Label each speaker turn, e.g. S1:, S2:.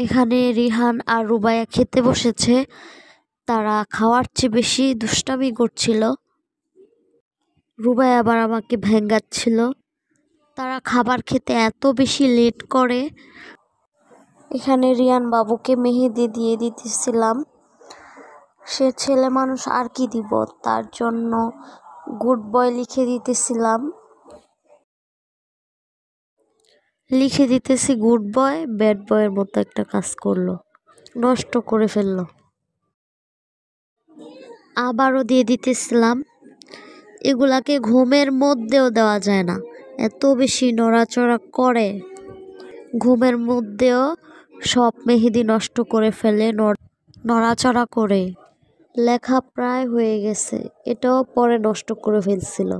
S1: এখানে রিহান আর রুবাইয়া খেতে বসেছে। তারা খাওয়ার চেয়ে বেশি দুষ্টামি করছিল। রুবাইয়া আবার আমাকে ভেঙ্গাচ্ছিল। তারা খাবার খেতে এত বেশি লেট করে। এখানে রিয়ান বাবুকে মেহেদি দিয়ে দিতেছিলাম। সে ছেলে মানুষ আর কি দিব, তার জন্য গুড বয় লিখে দিতেছিলাম। লিখে দিতেছি গুড বয়, ব্যাড বয়ের মতো একটা কাজ করলো, নষ্ট করে ফেললো। আবারও দিয়ে দিতেছিলাম। এগুলাকে ঘুমের মধ্যেও দেওয়া যায় না, এত বেশি নড়াচড়া করে। ঘুমের মধ্যেও সব মেহেদি নষ্ট করে ফেলে নড়াচড়া করে। লেখা প্রায় হয়ে গেছে, এটাও পরে নষ্ট করে ফেলছিল।